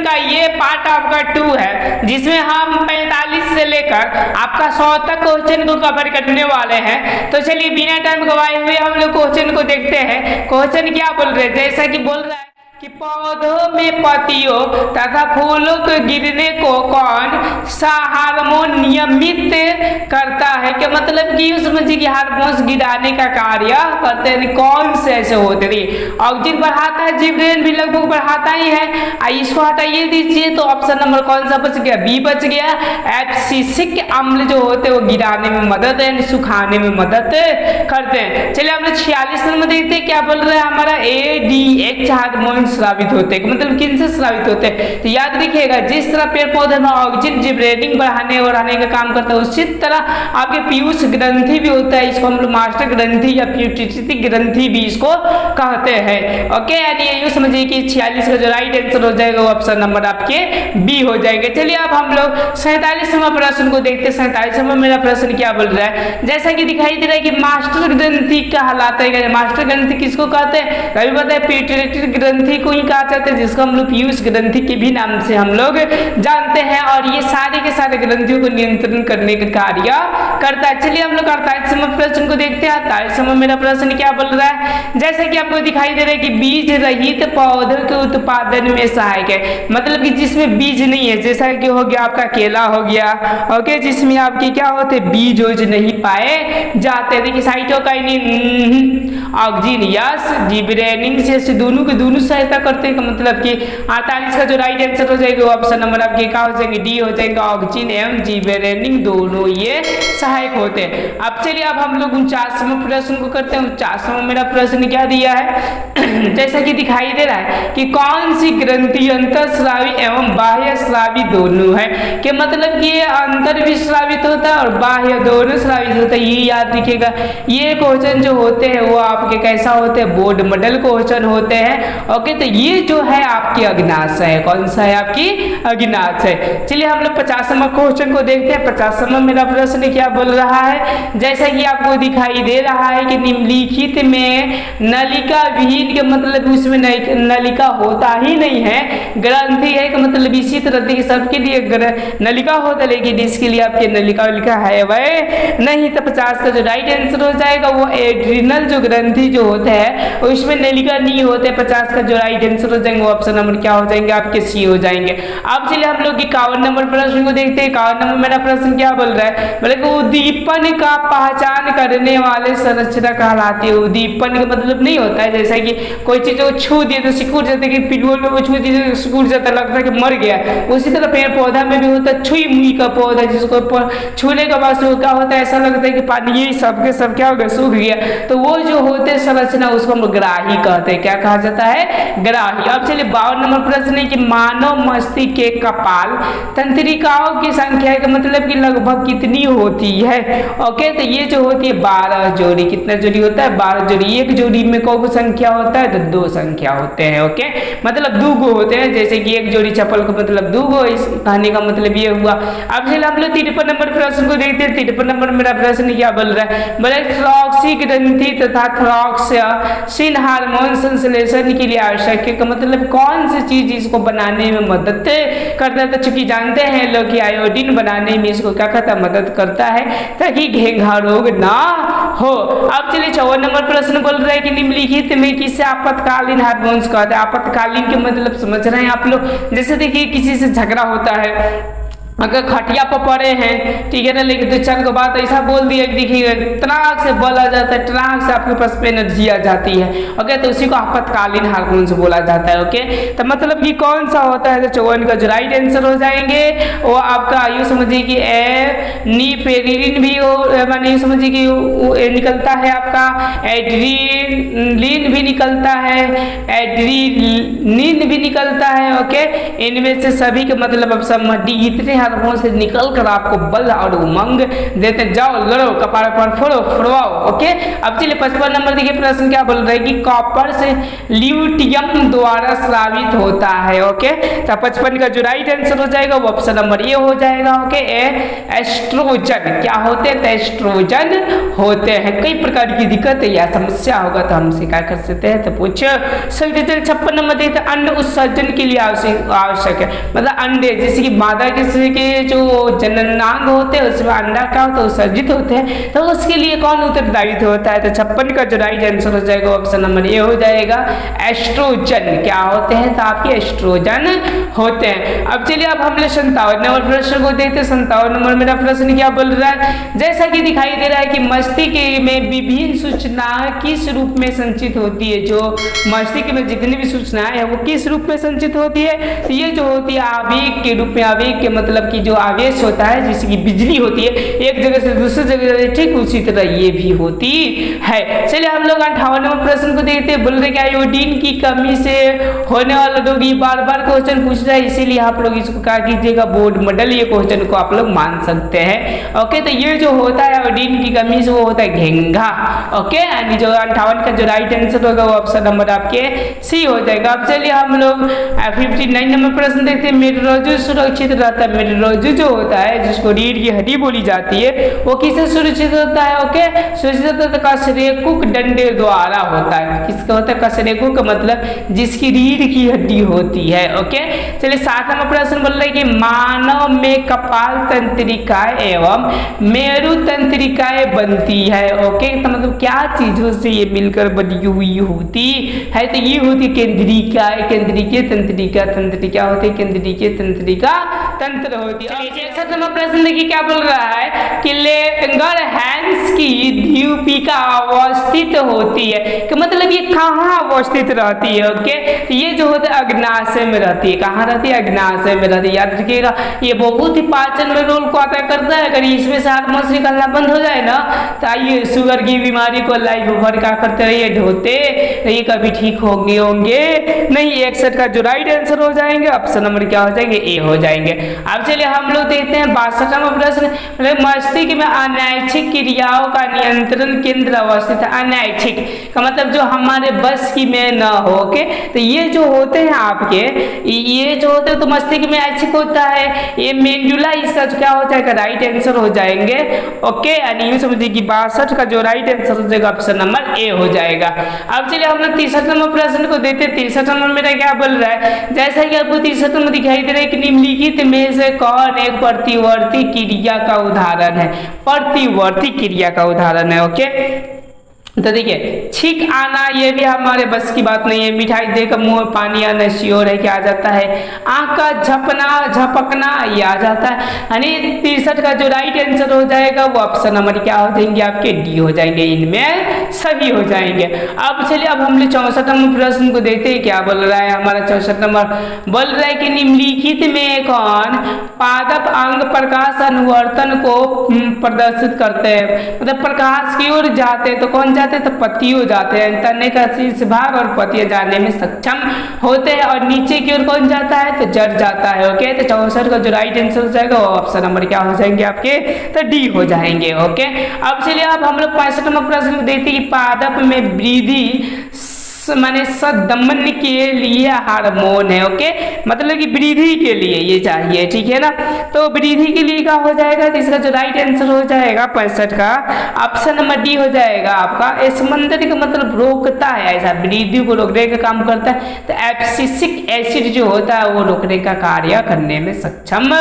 का ये पार्ट आपका 2 है, जिसमें हम 45 से लेकर आपका 100 तक क्वेश्चन को कवर करने वाले हैं। तो चलिए बिना टाइम गवाए हुए हम लोग क्वेश्चन को देखते हैं। क्वेश्चन क्या बोल रहे हैं, जैसा कि बोल रहा है कि पौधों में पत्तियों तथा फूलों के गिरने को कौन सा हार्मोन नियमित करता है, कि मतलब कि उसमें जी की हार्मोन्स गिराने का कार्य करते हैं, कौन से ऐसे होते हैं। ऑक्सीजन बढ़ाता है, जिब्रेन भी लगभग बढ़ाता ही है। इसको हटाइए दीजिए तो ऑप्शन नंबर कौन सा बच गया, बी बच गया। एब्सिसिक अम्ल जो होते हैं वो गिराने में मदद है, सुखाने में मदद करते हैं। चलिए हम लोग 46 नंबर देखते हैं क्या बोल रहा है हमारा ADH हार्मोन स्रावित होते हैं, मतलब किन से स्रावित होते हैं। तो याद रखिएगा जिस तरह पेड़ पौधे में ऑक्सीजन जिब्रेनिंग बढ़ाने और बढ़ाने का काम करता है, उसी तरह आपके पीयूष ग्रंथि भी होता है। इसको हम लोग मास्टर ग्रंथि या पीयूषित ग्रंथि भी इसको कहते हैं। ओके, यानी ये समझिए कि 46 का जो राइट आंसर हो जाएगा वो ऑप्शन नंबर आपके बी हो जाएंगे। चलिए अब हम लोग 47वां प्रश्न को देखते हैं। 47वां मेरा प्रश्न क्या बोल रहा है, जैसा कि दिखाई दे रहा है कि मास्टर ग्रंथि कहलाता है। मास्टर ग्रंथि किसको कहते हैं, कभी पता है पीयूषित ग्रंथि को ही कहा जाता है, जिसको हम लोग पीयूष ग्रंथि के भी नाम से हम लोग जानते हैं। और ये सारे के सारे ग्रंथियों को नियंत्रण करने का कार्य करता है। चलिए हम लोग 48वें प्रश्न को देखते हैं। 48वां मेरा प्रश्न क्या बोल रहा है, जैसे कि आपको दिखाई दे रहा है कि बीज रहित पौधों के उत्पादन में सहायक है, मतलब कि जिसमें बीज नहीं है, जैसा कि हो गया आपका केला हो गया, ओके, जिसमें आपके क्या होते बीज नहीं पाए जाते। देखिए साइटोकाइनिन, ऑक्सीजन यस, जिब्रेनिन से दोनों के दोनों सहायता करते हैं, मतलब कि 48 का जो राइट आंसर हो जाएगा वो ऑप्शन नंबर आपके क्या हो जाएंगे, डी हो जाएगा। ऑक्सीजन एवं जिब्रेनिन दोनों ये सहायक होते हैं। अब चलिए अब हम लोग 49वें प्रश्न को करते हैं। 49वां मेरा प्रश्न क्या दिया है जैसा कि दिखाई दे रहा है कि कौन सी ग्रंथि अंतःस्रावी एवं बाह्य स्रावी दोनों है, कि मतलब कि अंतर भी स्रावित होता है और बाह्य दोनों स्रावित होता है। ये याद रखिएगा। ये क्वेश्चन जो होते हैं वो आपके कैसा होते हैं, बोर्ड मॉडल क्वेश्चन होते हैं। ओके, तो ये जो है आपकी अग्नाश है, कौन सा है आपकी अग्नाश है। चलिए हम लोग 50वां क्वेश्चन को देखते हैं। 50वां मेरा प्रश्न क्या बोल रहा है, जैसा कि आपको दिखाई दे रहा है कि निम्नलिखित में नलिका विहीन, के मतलब उसमें नलिका होता ही नहीं है, ग्रंथि है कि मतलब इसी तरह देखिए सबके लिए नलिका होता है, लेकिन इसके लिए आपके नलिका लिखा है वह नहीं। तो 50 का जो राइट आंसर हो जाएगा वो एड्रिनल जो ग्रंथि जो होते हैं उसमें नलिका नहीं होते। 50 का जो राइट आंसर हो जाएंगे वो ऑप्शन नंबर क्या हो जाएंगे आपके सी हो जाएंगे। अब चलिए हम लोग 51 नंबर प्रश्न को देखते हैं। 51 नंबर मेरा प्रश्न क्या बोल रहा है, बोले कि उद्दीपन का पहचान करने वाले संरचना कहलाती है। उद्दीपन का मतलब नहीं होता है जैसा कि कोई चीज को छू दिए तो सिकुड़ जाता है, कि पिलुओं को छू दिए तो सिकुड़ जाता है, लगता है कि मर गया। उसी तरह पेड़ पौधा में भी होता है छुई मुई का पौधा, जिसको छूने के बाद क्या होता है, ऐसा लगता है कि पानी ये सबके सब क्या हो गया, सूख गया। तो वो जो होते हैं संरचना उसको हम ग्राही कहते हैं। क्या कहा जाता है, ग्राही। अब चलिए 52 नंबर प्रश्न है कि मानव मस्तिष्क के कपाल तंत्रिकाओं की संख्या का मतलब कि लगभग कितनी होती है। ओके, तो ये जो होती है 12 जोड़ी। कितना जोड़ी होता है, 12 जोड़ी। एक जोड़ी में कौन संख्या होता है, तो 2 संख्या होते हैं। ओके, मतलब 2 गो होते हैं, जैसे कि एक जोड़ी चप्पल का मतलब 2 गो, इस कहने का मतलब ये हुआ। अब चलिए हम लोग 53 नंबर प्रश्न को देखते हैं। 53 नंबर मेरा प्रश्न क्या बोल रहा है, बोले थ्रॉक्सी ग्रंथि तथा थ्रॉक्सिन हार्मोन संश्लेषण के लिए आवश्यक है, मतलब कौन सी चीज इसको बनाने में मदद करता है। तो चूंकि जानते हैं लोग कि आयोडीन बनाने में इसको क्या करता है, मदद करता है, ताकि घेंघा रोग ना हो। अब चलिए 54 नंबर प्रश्न बोल रहा है कि निम्नलिखित में किसे आपातकालीन हार्मोन्स कहते हैं। आपातकालीन के मतलब समझ रहे हैं आप लोग, जैसे देखिए किसी से झगड़ा होता है, अगर खटिया पर पड़े हैं, ठीक है ना, लेकिन 2-4 को बात ऐसा बोल दिया कि देखिए ट्राक से बोला जाता है, ट्राक से आपके पास पे एनर्जी आ जाती है। ओके, तो उसी को आपातकालीन हार्मोन से बोला जाता है। ओके, तो मतलब कि कौन सा होता है, तो 54 का जो राइट आंसर हो जाएंगे वो आपका यूँ समझिए कि एनिपेरिन भी हो, माने समझिए कि निकलता है आपका, एड्रीलिन भी निकलता है, एड्रीनिन भी निकलता है। ओके, इनमें से सभी के मतलब अब सब डी इतने हार्मोन से निकल कर आपको बल और उमंग देते। जाओ लड़ो, कपार पर फोड़ो, फोड़वाओ। ओके, अब चलिए 55 नंबर देखिए प्रश्न क्या बोल रहा है कि कॉपर से ल्यूटियम द्वारा स्रावित होता है। ओके, तो 55 का जो राइट आंसर हो जाएगा वो ऑप्शन नंबर ए हो जाएगा। ओके, एस्ट्रोजन क्या होते हैं? तो एस्ट्रोजन होते हैं। कई प्रकार की दिक्कत या समस्या होगा तो हमसे क्या कर सकते हैं, तो पूछो। 56 नंबर देखते हैं अंड उत्सर्जन के लिए आवश्यक है, मतलब अंडे जैसे कि मादा किसी के जो जननांग होते हैं उसमें अंडा क्या होता है? उत्सर्जित होते हैं, तो उसके लिए कौन उत्तरदायित्व होता है? तो 56 का जो राइट आंसर हो जाएगा ऑप्शन नंबर ए हो जाएगा। एस्ट्रोजन क्या होते हैं? तो आपके एस्ट्रोजन होते हैं। अब चलिए अब हम लोग 57 नंबर प्रश्न को देखते हैं। 57 नंबर मेरा प्रश्न क्या बोल रहा है? जैसा कि दिखाई दे रहा है कि मस्तिष्क में विभिन्न सूचनाएं किस रूप में संचित होती है। जो मस्तिष्क में जितनी भी सूचनाएं है वो किस रूप में संचित होती है? तो ये जो होती है आवेग के रूप में। आवेग के मतलब कि जो आवेश होता है जैसे कि बिजली होती है एक जगह से दूसरी जगह, ठीक उसी तरह ये भी होती है। चलिए हम लोग 58 नंबर प्रश्न को देखते हैं। बोल रहे कि आयोडीन की कमी से होने वाला रोग, ये बार बार क्वेश्चन पूछ रहा है, इसीलिए आप लोग इसको क्या कीजिएगा बोर्ड मॉडल ये क्वेश्चन को आप लोग मान सकते हैं। ओके, तो ये जो होता है आयोडीन की कमी से वो होता है घेंघा। ओके, यानी जो 58 का जो राइट आंसर होगा वो ऑप्शन नंबर आपके सी हो जाएगा। अब चलिए हम लोग 59 नंबर प्रश्न देखते हैं। मेरुरज्जु सुरक्षित रहता है। मेरुरज्जु जो होता है जिसको रीढ़ की हड्डी बोली जाती है वो किससे सुरक्षित होता है? ओके, सुरक्षित होता है कशेरुक डंडे द्वारा होता है। किसका होता है? कशेरुक मतलब जिसकी रीढ़ की हड्डी होती है। ओके, चलिए 7 नंबर प्रश्न बोल रहे कि मानव में कपाल तंत्रिकाएं एवं मेरु तंत्रिकाएं बनती है। ओके, तो मतलब क्या चीजों से ये मिलकर बनी हुई होती है? तो ये होती केंद्रिकाएं, केंद्रीय तंत्रिका, तंत्रिका होती है केंद्रीय तंत्रिका तंत्र होती है। 66 नंबर प्रश्न देखिए क्या बोल रहा है कि लैंगरहैंस की द्वीपिका अवस्थित होती है, कि मतलब ये कहाँ अवस्थित रहती है? ओके, तो ये जो होता है अग्नाशय में रहती है। कहाँ रहती है? अग्नाशय में रहती है। याद रखिएगा ये बहुत ही पाचन में रोल को अदा करता है। अगर इसमें से हार्मोन निकलना बंद हो जाए ना तो आइए शुगर की बीमारी को लाइफ भर क्या करते रहिए, ढोते ये कभी ठीक होंगे नहीं। 61 का जो राइट आंसर हो जाएंगे ऑप्शन नंबर क्या हो जाएंगे? ए हो जाएंगे। अब चलिए हम लोग देखते हैं 62 नंबर प्रश्न। मस्तिष्क में अनैच्छिक क्रियाओं का नियंत्रण केंद्र अवस्थित है। अनैच्छिक का मतलब जो हमारे बस की में न हो। ओके, तो ये जो होते हैं आपके ये जो होते हैं तो मस्तिष्क में ऐच्छिक होता है। ये मेंडुला इसका क्या हो जाएगा? राइट आंसर हो जाएंगे। ओके, यानी यूं समझिए कि 62 का जो राइट आंसर हो जाएगा ऑप्शन नंबर ए हो जाएगा। अब चलिए हम लोग 63 नंबर प्रश्न को देखते हैं। 63 नंबर मेरा क्या बोल रहा है? जैसा कि आपको 63 नंबर दिखाई दे रहा है कि निम्नलिखित में से कौन एक प्रतिवर्ती क्रिया का उदाहरण है? प्रतिवर्ती क्रिया का उदाहरण है। ओके, तो देखिए छींक आना ये भी हमारे बस की बात नहीं है। मिठाई देकर मुंह में पानी आना श्योर है क्या आ जाता है? आंख का झपकना ये आ जाता है। यानी 63 का जो राइट आंसर हो जाएगा वो ऑप्शन नंबर क्या हो जाएंगे? आपके डी हो जाएंगे। इनमें सभी हो जाएंगे। अब चलिए अब हम लोग 64 नंबर प्रश्न को देखते हैं क्या बोल रहा है हमारा। 64 नंबर बोल रहा है कि निम्नलिखित में कौन पादप अंग प्रकाश अनुवर्तन को प्रदर्शित करते हैं? मतलब प्रकाश की ओर जाते हैं तो कौन जाते हैं? तो पत्तियों जाते हैं। तने का शीर्ष भाग और पत्तियां जाने में सक्षम होते हैं। और नीचे की ओर कौन जाता है? तो जड़ जाता है। ओके, तो 64 का जो राइट आंसर हो जाएगा वो ऑप्शन नंबर क्या हो जाएंगे आपके? तो डी हो जाएंगे। ओके, अब चलिए अब हम लोग 65 नंबर प्रश्न को देखते हैं कि पादप में वृद्धि माने सदमन के लिए हार्मोन है। ओके, मतलब कि वृद्धि के लिए ये चाहिए, ठीक है ना? तो वृद्धि के लिए क्या हो जाएगा? तो इसका जो राइट आंसर हो जाएगा 65 का ऑप्शन नंबर डी हो जाएगा आपका। समुद्री का मतलब रोकता है, ऐसा वृद्धि को रोकने का काम करता है। तो एब्सिसिक एसिड जो होता है वो रोकने का कार्य करने में सक्षम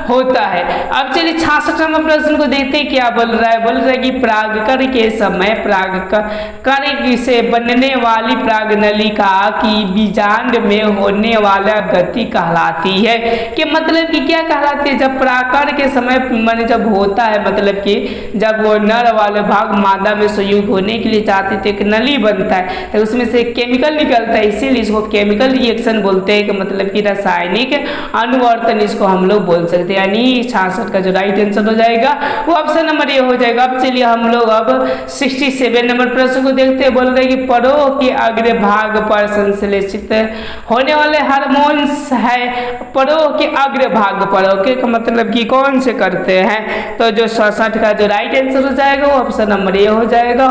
होता है। अब चलिए 66 नंबर प्रश्न को देखते हैं क्या बोल रहा है। बोल रहा है कि परागकण के समय परागकण से बनने वाली नलिका की बीजांड में होने वाला गति कहलाती है। कि मतलब कि क्या कहलाती है? जब परागकण के समय माने जब होता है, मतलब कि जब वो नर वाले भाग मादा में संयुक्त होने के लिए चाहते थे एक नली बनता है तो उसमें से केमिकल निकलता है, इसीलिए इसको केमिकल रिएक्शन बोलते हैं। कि मतलब कि रासायनिक अनुवर्तन इसको हम लोग बोल सकते हैं। यानी 66 का जो राइट आंसर हो जाएगा वो ऑप्शन नंबर ए हो जाएगा। अब चलिए हम लोग अब 67 नंबर प्रश्न को देखते हैं। बोल रहे कि परों के अग्र अग्रभाग पर संश्लेषित होने वाले हार्मोन्स है परों के अग्रभाग पर। ओके, का मतलब कि कौन से करते हैं, तो जो 67 का जो राइट आंसर हो जाएगा वो ऑप्शन नंबर ए हो जाएगा।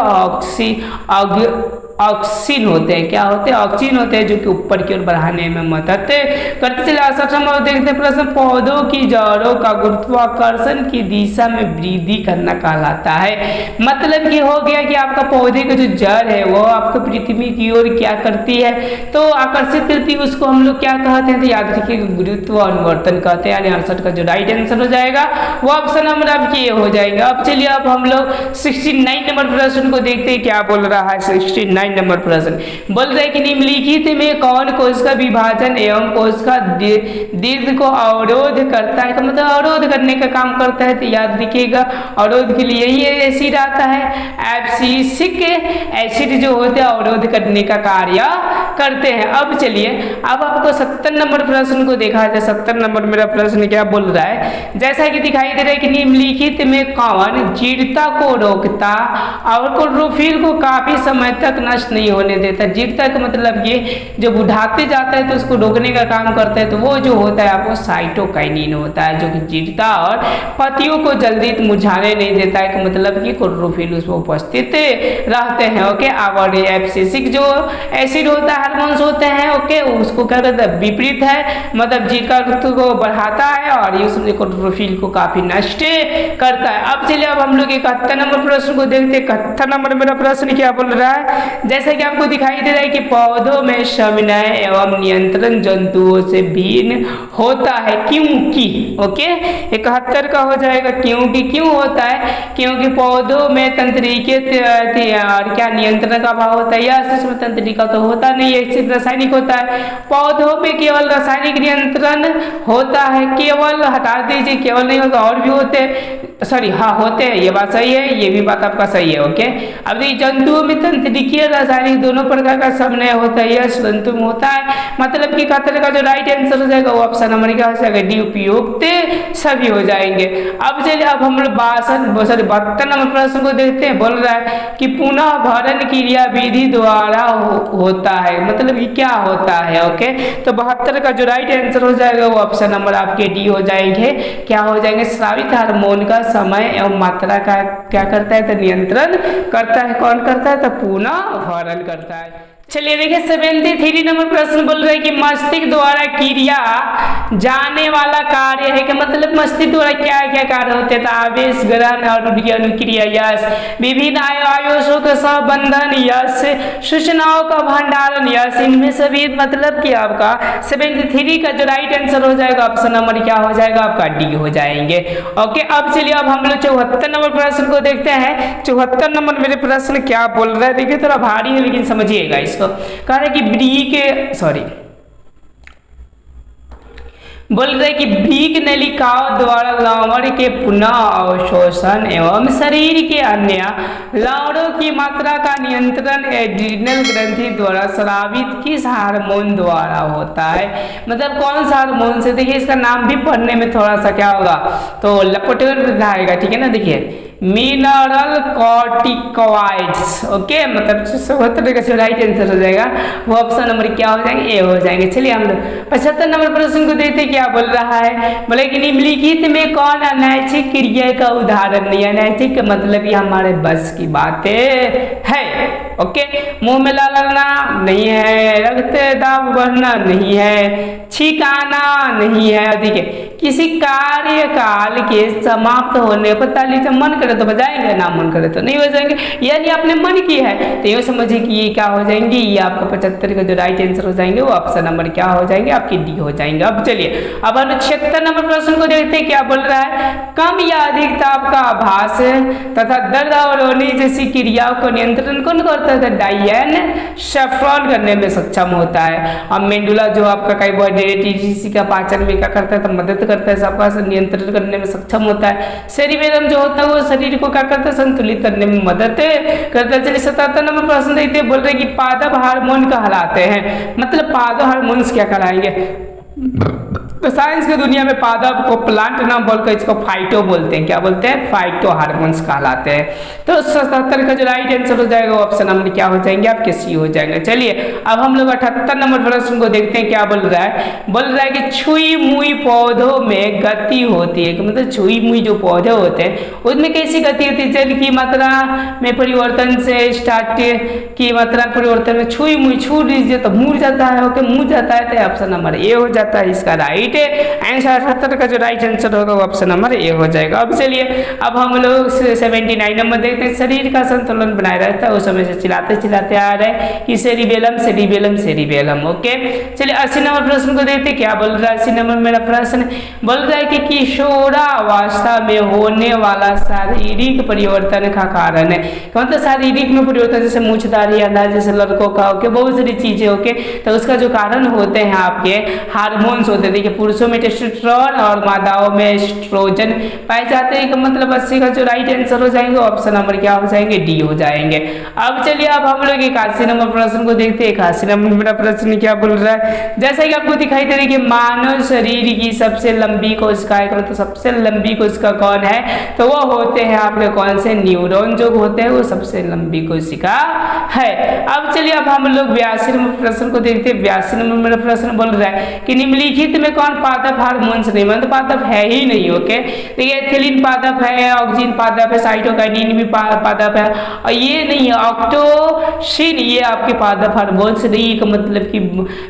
ऑक्सीन होते हैं, क्या होते हैं, ऑक्सीन होते हैं, जो कि ऊपर की ओर बढ़ाने में मदद करते। चलिए 68 नंबर देखते हैं प्रश्न, पौधों की जड़ों का गुरुत्वाकर्षण की दिशा में वृद्धि करना कहलाता है। मतलब कि हो गया कि आपका पौधे का जो जड़ है वो आपको पृथ्वी की ओर क्या करती है, तो आकर्षित करती है, उसको हम लोग क्या कहते हैं, तो याद रखिए गुरुत्वानुवर्तन कहते हैं। यानी 68 का जो राइट आंसर हो जाएगा वो ऑप्शन नंबर आपकी ये हो जाएगा। अब चलिए अब हम लोग 69 नंबर प्रश्न को देखते हैं क्या बोल रहा है। 69 नंबर प्रश्न बोल रहे कि निम्नलिखित में कौन कोश का विभाजन एवं कोश का दीर्घ को अवरोध करता है, मतलब अवरोध करने का काम करता है, तो याद रखिएगा अवरोध के लिए ही एसिड आता है। एब्सिसिक एसिड जो होते हैं अवरोध करने का कार्य करते हैं। अब चलिए अब आपको 70 नंबर प्रश्न को देखा जाए। 70 नंबर मेरा प्रश्न क्या बोल रहा है, जैसा कि दिखाई दे रहा है कि निम्नलिखित में कौन जीर्णता को रोकता और क्लोरोफिल को काफी समय तक नष्ट नहीं होने देता। जीर्णता का मतलब ये जो बुढ़ाते जाता है तो उसको रोकने का काम करता है, तो वो जो होता है आपको साइटोकाइनिन होता है, जो कि जीर्णता और पत्तियों को जल्दी मुरझाने नहीं देता है, मतलब कि क्लोरोफिल उसमें उपस्थित रहते हैं। ओके, और एब्सिसिक जो एसिड होता है हार्मोन्स होते हैं, ओके, उसको क्या कहते हैं, विपरीत है, मतलब जीर्णता को बढ़ाता है और ये सब क्लोरोफिल को काफी नष्ट करता है। अब चलिए अब हम लोग 71 नंबर प्रश्न को देखते हैं। 71 नंबर मेरा प्रश्न क्या बोल रहा है, जैसा कि आपको दिखाई दे रहा है कि पौधों में समन्वय एवं नियंत्रण जंतुओं से भिन्न होता है क्योंकि, ओके, 71 का हो जाएगा क्योंकि। क्यों होता है, क्योंकि पौधों में तंत्रिके और क्या नियंत्रण का अभाव होता है, या इसमें तंत्रिका तो होता नहीं है, सिर्फ रासायनिक होता है। पौधों में केवल रासायनिक नियंत्रण होता है, केवल हटा दीजिए, केवल नहीं होता और भी होते हैं, सॉरी हाँ होते हैं, ये बात सही है, ये भी बात आपका सही है। ओके, अब जंतुओं में तंत्रिकीय रासायनिक दोनों प्रकार का समन्वय होता है, यह जंतु में होता है, मतलब कि 71 का जो राइट आंसर हो जाएगा वो ऑप्शन नंबर क्या हो जाएगा, डी उपयुक्त सभी हो जाएंगे। अब चलिए अब हम लोग 72 नंबर प्रश्न को देखते हैं। बोल रहा है कि पुनः भरण क्रिया विधि द्वारा होता है, मतलब कि क्या होता है। ओके, तो 72 का जो राइट आंसर हो जाएगा वो ऑप्शन नंबर आपके डी हो जाएंगे। क्या हो जाएंगे, स्रावित हार्मोन का समय एवं मात्रा का क्या करता है, तो नियंत्रण करता है। कौन करता है, तो पुनः भरण करता है। चलिए देखिए 73 नंबर प्रश्न बोल रहे हैं कि मस्तिष्क द्वारा किया जाने वाला कार्य है, कि मतलब मस्तिष्क द्वारा क्या क्या कार्य होते हैं, तो आवेश ग्रहण और अनुक्रिया, यश विभिन्न आवेशों का संबंधन, यश सूचनाओं का भंडारण, यश इनमें सभी, मतलब कि आपका 73 का जो राइट आंसर हो जाएगा ऑप्शन नंबर क्या हो जाएगा, आपका डी हो जाएंगे। ओके, अब चलिए अब हम लोग 74 नंबर प्रश्न को देखते हैं। 74 नंबर मेरे प्रश्न क्या बोल रहा है, देखिए थोड़ा भारी है लेकिन समझिएगा इसको। कह रहे कि बोल रहे कि ब्रीक नलिकाओं द्वारा लवण के पुनः अवशोषण एवं शरीर के अन्य लवणों की मात्रा का नियंत्रण एड्रिनल ग्रंथि द्वारा स्रावित किस हार्मोन द्वारा होता है, मतलब कौन सा हार्मोन से। देखिए इसका नाम भी पढ़ने में थोड़ा सा क्या होगा, तो लपटेन आएगा, ठीक है ना। देखिए मिनरल कॉर्टिकॉइड्स, ओके, मतलब 74 का राइट आंसर हो जाएगा वो ऑप्शन नंबर क्या हो जाएंगे, ए हो जाएंगे। चलिए हम लोग 75 नंबर प्रश्न को देखते हैं क्या बोल रहा है। बोले कि निम्नलिखित में कौन अनैच्छिक क्रिया का उदाहरण नहीं है। अनैच्छिक मतलब ये हमारे बस की बातें है। ओके, मुंह में लालना नहीं है, रक्त दाब बढ़ना नहीं है, छींक आना नहीं है, देखिए किसी कार्यकाल के समाप्त होने पर ताली से मन करे तो बजाएंगे, ना मन करे तो नहीं बजाएंगे, यानी आपने मन की है तो ये समझिए कि ये क्या हो जाएंगे, ये आपका 75 का जो राइट आंसर हो जाएंगे वो ऑप्शन नंबर क्या हो जाएंगे, आपकी डी हो जाएंगे। अब चलिए अब हम 76 नंबर प्रश्न को देखते हैं क्या बोल रहा है। कम या अधिक ताप का आभास तथा दर्द और रोने जैसी क्रियाओं को नियंत्रण कौन करता है, डायन सेफ्रॉन करने में सक्षम होता है। अब मेंडुला जो आपका कार्बोहाइड्रेट का पाचन में क्या करता है, तो मदद करता है, सबका नियंत्रण करने में सक्षम होता है। सेरिबेलम जो होता है वो शरीर को क्या करता है, संतुलित करने में मदद करता है। चलिए 77 नंबर प्रश्न देखते हैं। बोल रहे कि पादप हार्मोन कहलाते हैं, मतलब पादप हार्मोन्स क्या कहलाएंगे, तो साइंस की दुनिया में पादप को प्लांट नाम बोलकर इसको फाइटो बोलते हैं। क्या बोलते हैं? फाइटो हार्मोन्स कहलाते हैं। तो 77 का जो राइट आंसर हो जाएगा वो ऑप्शन नंबर क्या हो जाएंगे आपके? सी हो जाएंगे। चलिए अब हम लोग 78 नंबर प्रश्न को देखते हैं। क्या बोल रहा है? बोल रहा है कि छुई मुई पौधों में गति होती है। मतलब छुई मुई जो पौधे होते हैं उसमें कैसी गति होती है? जल की मात्रा में परिवर्तन से स्टार्ट की मात्रा परिवर्तन में छुई मुई छू लीजिए तो मुड़ जाता है। ओके, मुड़ जाता है तो ऑप्शन नंबर ए हो जाता है इसका राइट आंसर। 78 का जो राइट आंसर होगा वो ऑप्शन नंबर ए हो जाएगा। अब चलिए अब हम लोग 79 नंबर देखते हैं। शरीर का संतुलन बनाए रहता है उस समय से चिल्लाते चिल्लाते आ रहे हैं कि सेरिबेलम सेरिबेलम सेरिबेलम। ओके, चलिए 80 नंबर प्रश्न को देखते हैं। क्या बोल रहा है? 80 नंबर मेरा प्रश्न बोल रहा है कि किशोरावस्था में होने वाला शारीरिक परिवर्तन का कारण है। मतलब शारीरिक में परिवर्तन जैसे मूछदारी आना जैसे लड़कों का ओके बहुत सारी चीजें ओके तो उसका जो कारण होते हैं आपके हार्मोन्स होते हैं। देखिए पुरुषों में टेस्टोस्टेरोन और मादाओं में एस्ट्रोजन पाए जाते हैं। मतलब 80 का जो राइट आंसर हो जाएंगे ऑप्शन नंबर क्या हो जाएंगे? डी हो जाएंगे। अब चलिए अब हम लोग 81 नंबर प्रश्न को देखते हैं। 81 नंबर मेरा प्रश्न क्या बोल रहा है? जैसा कि आपको दिखाई दे रहा है कि मानव शरीर की सबसे लंबी कोशिका तो सबसे लंबी कोशिका कौन है? तो वो होते हैं आपके कौन से? न्यूरॉन जो होते हैं वो सबसे लंबी कोशिका है। अब चलिए अब हम लोग 82 नंबर प्रश्न को देखते हैं। 82 नंबर मेरा प्रश्न बोल रहा है कि निम्नलिखित में कौन पादप हार्मोन्स नहीं? मतलब पादप है ही नहीं। ओके, देखिए एथिलीन पादप है, ऑक्सीजन पादप है, साइटोकाइनिन भी पादप है और ये नहीं है ऑक्टोसिन, ये आपके पादप हार्मोन्स नहीं। का मतलब कि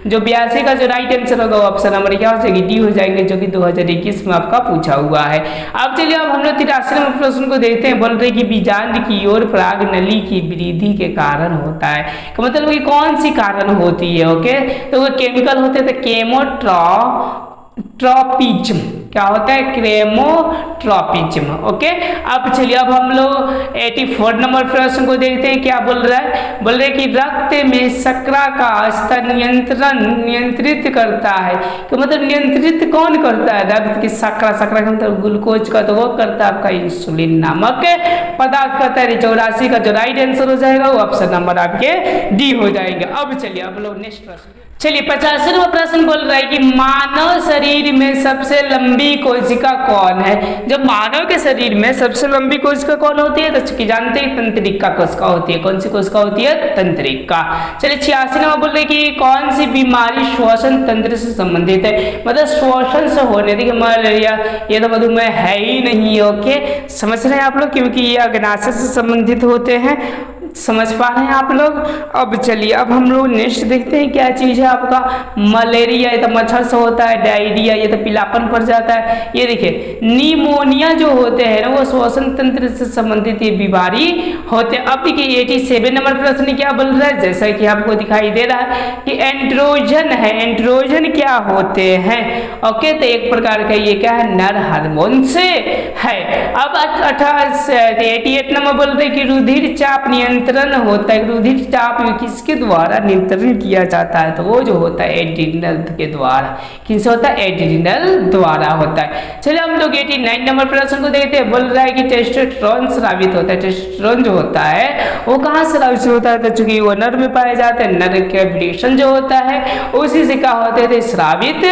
जो 82 का जो राइट आंसर होगा ऑप्शन नंबर क्या हो जाएगी? डी हो जाएंगे जो कि 2021 में आपका पूछा हुआ है। अब चलिए अब हम लोग 83 नंबर प्रश्न को देखते हैं। बोल रहे कि बीजांड की ओर पराग नली की वृद्धि के कारण होता है। मतलब कि कौन सी कारण होती है? ओके, तो वो केमिकल होते हैं तो केमोट्रॉपिज्म क्या होता है? क्रेमोट्रॉपिज्म। ओके, अब चलिए अब हम लोग 84 नंबर प्रश्न को देखते हैं। क्या बोल रहा है? बोल रहे कि रक्त में शर्करा का स्तर नियंत्रित करता है। तो मतलब नियंत्रित कौन करता है? रक्त की शर्करा का मतलब ग्लूकोज का तो वो करता है आपका इंसुलिन नामक पदार्थ करता है। 84 का जो राइट आंसर हो जाएगा वो ऑप्शन नंबर आपके डी हो जाएंगे। अब चलिए अब लोग नेक्स्ट प्रश्न। चलिए 85वां प्रश्न बोल रहा है कि मानव शरीर में सबसे लंबी कोशिका कौन है? जब मानव के शरीर में सबसे लंबी कोशिका कौन होती है? तो जानते हैं तंत्रिका कोशिका होती है। कौन सी कोशिका होती है? तंत्रिका। चलिए 86 नंबर बोल रहे कि कौन सी बीमारी श्वसन तंत्र से संबंधित है? मतलब श्वसन से होने, देखिए मलेरिया ये तो मधुमेह है ही नहीं। ओके, समझ रहे हैं आप लोग क्योंकि ये अग्नाशय से संबंधित होते हैं। समझ पा रहे हैं आप लोग? अब चलिए अब हम लोग नेक्स्ट देखते हैं क्या चीज है आपका? मलेरिया ये तो मच्छर से होता है, डायरिया ये तो पीलापन पड़ जाता है। ये देखिए निमोनिया जो होते हैं ना वो श्वसन तंत्र से संबंधित ये बीमारी होते हैं। अब देखिए 87 नंबर प्रश्न क्या बोल रहा है? जैसा कि आपको दिखाई दे रहा है कि एंड्रोजन है। एंड्रोजन क्या होते हैं? ओके, तो एक प्रकार का ये क्या है? नर हार्मोन से है। अब 88 नंबर बोल रहे कि रुधिर चाप नियंत्रण होता है। रुधिर चाप किसके द्वारा नियंत्रण किया जाता है? तो वो जो होता है एड्रिनल के द्वारा। किससे होता है? एड्रिनल द्वारा होता है। चलिए हम लोग 89 नंबर प्रश्न को देखते हैं। बोल रहा है कि टेस्टोस्टेरोन स्रावित होता है। टेस्टोस्टेरोन जो होता है वो कहाँ स्रावित होता है? तो चूंकि वो नर में पाए जाते हैं, नर के विब्रेशन जो होता है उसी से क्या होते थे? स्रावित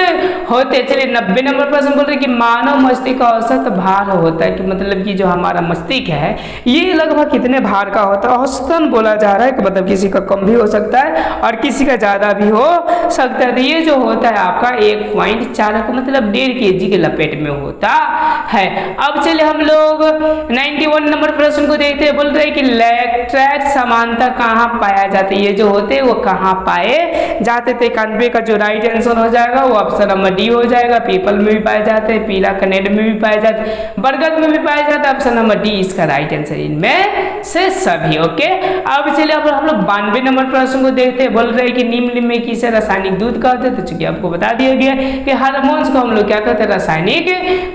होते। चलिए 90 नंबर प्रश्न बोल रहे कि मानव मस्तिष्क का औसत भार होता है कि मतलब कि जो हमारा मस्तिष्क है ये लगभग कितने भार का होता है? औसतन बोला जा रहा है कि मतलब किसी का कम भी हो सकता है और किसी का ज्यादा भी हो सकता है। तो ये जो होता है आपका 1.4 का मतलब 1.5 kg के लपेट में होता है। अब चलिए हम लोग 91 नंबर प्रश्न को देखते हैं। बोल रहे कि लैक्टेट समानता कहाँ पाया जाता है? ये जो होते हैं वो कहाँ पाए जाते थे? 91 का जो राइट आंसर हो जाएगा वो ऑप्शन नंबर डी हो जाएगा। पीपल में भी पाए जाते हैं, पीला कनेर में भी पाए जाते हैं, बरगद में भी पाए जाते हैं। ऑप्शन नंबर डी इसका राइट आंसर इनमें से सभी। ओके, अब चलिए अब हम लोग 92 नंबर प्रश्न को देखते हैं। बोल रहे हैं कि निम्न में किसे रासायनिक दूध कहते हैं? तो चूंकि आपको बता दिया गया कि हार्मोन्स को हम लोग क्या कहते हैं? रासायनिक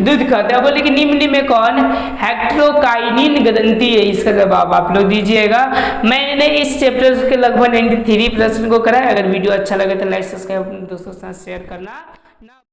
दूध कहते हैं। बोले कि निम्न में कौन हेक्टोकाइनिन ग्रंथि है? इसका जवाब आप लोग दीजिएगा। मैंने इस चैप्टर के लगभग 93 प्रश्न को कराया। अगर वीडियो अच्छा लगे तो लाइक सब्सक्राइब अपने दोस्तों के साथ शेयर करना।